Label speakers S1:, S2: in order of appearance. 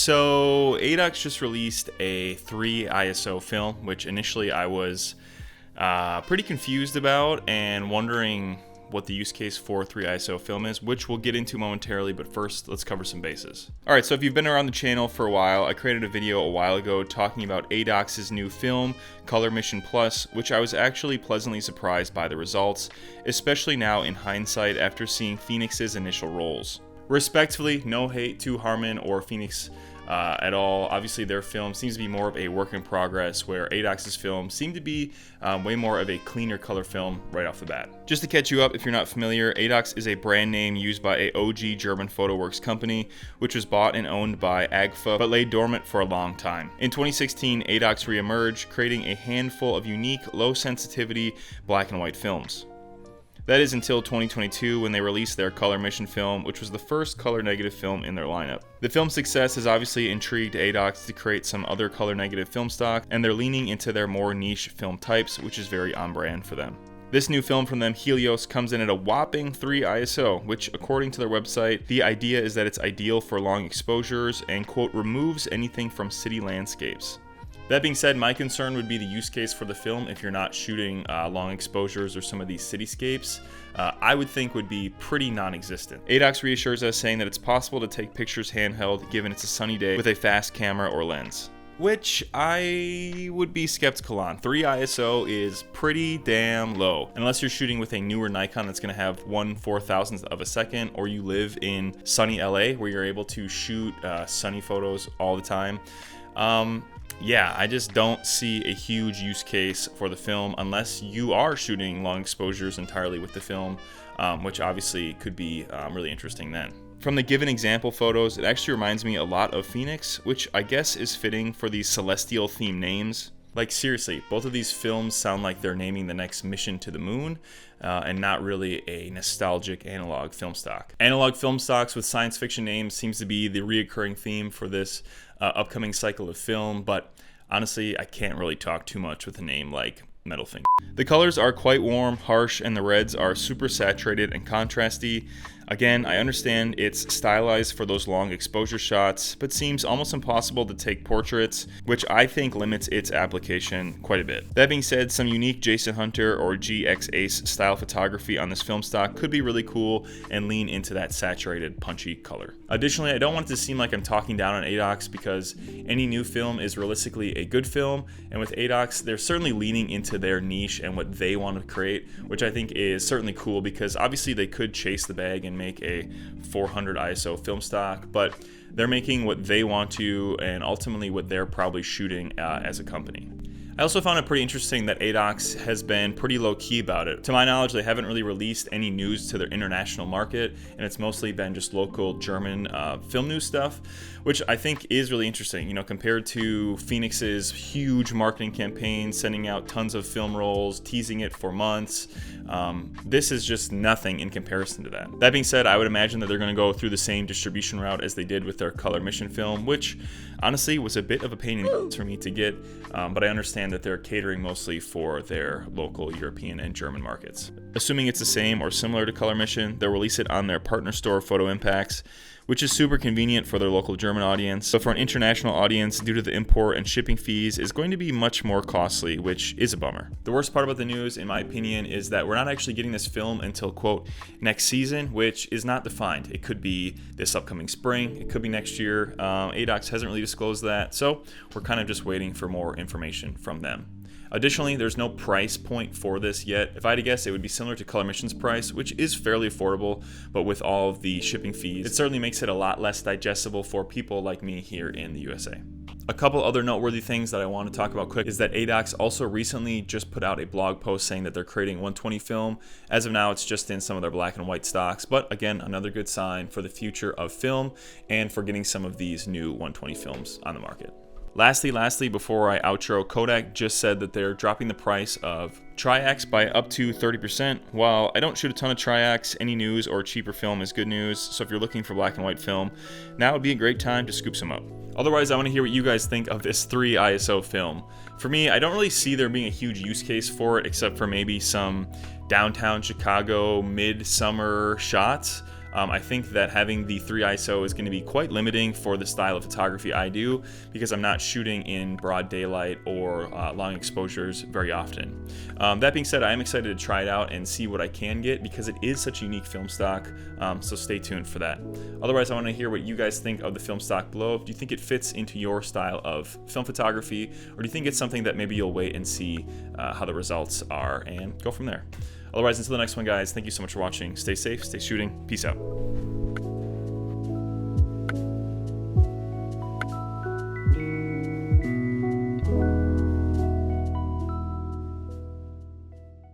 S1: So ADOX just released a 3 ISO film, which initially I was pretty confused about and wondering what the use case for 3 ISO film is, which we'll get into momentarily, but first let's cover some bases. Alright, so if you've been around the channel for a while, I created a video a while ago talking about ADOX's new film, Color Mission Plus, which I was actually pleasantly surprised by the results, especially now in hindsight after seeing Phoenix's initial rolls. Respectively, no hate to Harman or Phoenix at all. Obviously, their film seems to be more of a work in progress, where ADOX's film seemed to be way more of a cleaner color film right off the bat. Just to catch you up, if you're not familiar, ADOX is a brand name used by a OG German PhotoWorks company, which was bought and owned by AGFA, but lay dormant for a long time. In 2016, ADOX re-emerged, creating a handful of unique, low sensitivity black and white films. That is until 2022 when they released their Color Mission film, which was the first color negative film in their lineup. The film's success has obviously intrigued ADOX to create some other color negative film stock, and they're leaning into their more niche film types, which is very on brand for them. This new film from them, Helios, comes in at a whopping 3 ISO, which according to their website, the idea is that it's ideal for long exposures and, quote, removes anything from city landscapes. That being said, my concern would be the use case for the film if you're not shooting long exposures or some of these cityscapes. I would think would be pretty non-existent. ADOX reassures us saying that it's possible to take pictures handheld given it's a sunny day with a fast camera or lens, which I would be skeptical on. 3 ISO is pretty damn low. Unless you're shooting with a newer Nikon that's gonna have 1/4000th of a second, or you live in sunny LA where you're able to shoot sunny photos all the time. Yeah, I just don't see a huge use case for the film unless you are shooting long exposures entirely with the film, which obviously could be really interesting then. From the given example photos, it actually reminds me a lot of Phoenix, which I guess is fitting for these celestial themed names. Like seriously, both of these films sound like they're naming the next mission to the moon, and not really a nostalgic analog film stock. Analog film stocks with science fiction names seems to be the reoccurring theme for this upcoming cycle of film, but honestly, I can't really talk too much with a name like Metal Finger. The colors are quite warm, harsh, and the reds are super saturated and contrasty. Again, I understand it's stylized for those long exposure shots, but seems almost impossible to take portraits, which I think limits its application quite a bit. That being said, some unique Jason Hunter or GX Ace style photography on this film stock could be really cool and lean into that saturated, punchy color. Additionally, I don't want it to seem like I'm talking down on ADOX because any new film is realistically a good film, and with ADOX, they're certainly leaning into their niche and what they want to create, which I think is certainly cool because obviously they could chase the bag and make a 400 ISO film stock, but they're making what they want to and ultimately what they're probably shooting as a company. I also found it pretty interesting that ADOX has been pretty low-key about it. To my knowledge, they haven't really released any news to their international market, and it's mostly been just local German film news stuff, which I think is really interesting, you know, compared to Phoenix's huge marketing campaign, sending out tons of film rolls, teasing it for months. This is just nothing in comparison to that. That being said, I would imagine that they're going to go through the same distribution route as they did with their Color Mission film, which honestly was a bit of a pain in the ass for me to get, but I understand that they're catering mostly for their local European and German markets. Assuming it's the same or similar to Color Mission, they'll release it on their partner store Photo Impacts, which is super convenient for their local German audience. But for an international audience, due to the import and shipping fees, is going to be much more costly, which is a bummer. The worst part about the news, in my opinion, is that we're not actually getting this film until, quote, next season, which is not defined. It could be this upcoming spring, it could be next year. ADOX hasn't really disclosed that, so we're kind of just waiting for more information from them. Additionally, there's no price point for this yet. If I had to guess, it would be similar to Color Mission's price, which is fairly affordable, but with all of the shipping fees, it certainly makes it a lot less digestible for people like me here in the USA. A couple other noteworthy things that I want to talk about quick is that ADOX also recently just put out a blog post saying that they're creating 120 film. As of now, it's just in some of their black and white stocks, but again, another good sign for the future of film and for getting some of these new 120 films on the market. Lastly, before I outro, Kodak just said that they're dropping the price of Tri-X by up to 30%. While I don't shoot a ton of Tri-X, any news or cheaper film is good news, so if you're looking for black and white film, now would be a great time to scoop some up. Otherwise, I want to hear what you guys think of this 3 ISO film. For me, I don't really see there being a huge use case for it, except for maybe some downtown Chicago mid-summer shots. I think that having the 3 ISO is going to be quite limiting for the style of photography I do, because I'm not shooting in broad daylight or long exposures very often. That being said, I am excited to try it out and see what I can get, because it is such a unique film stock, so stay tuned for that. Otherwise, I want to hear what you guys think of the film stock below. Do you think it fits into your style of film photography, or do you think it's something that maybe you'll wait and see how the results are and go from there? Otherwise, until the next one, guys, thank you so much for watching. Stay safe, stay shooting. Peace out.